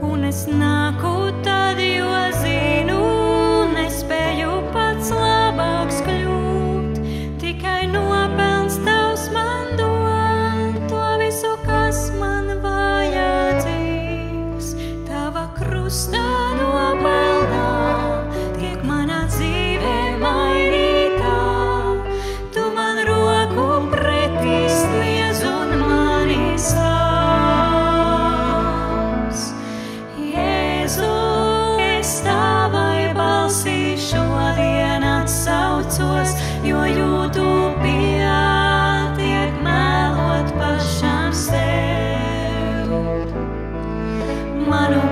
Un es nāku tad, jo zinu, nespēju pats labāks kļūt. Tikai nopelns tavs man dod to visu, kas man vajadzīgs. Tava krusta nopelnā tiek manā dzīvē mainītā. Tu man roku pretī sniedz un mani sauc. Jēzu, es tavai balsī šodien atsaucos, jo jūtu pietiek melot pašam sev. Manu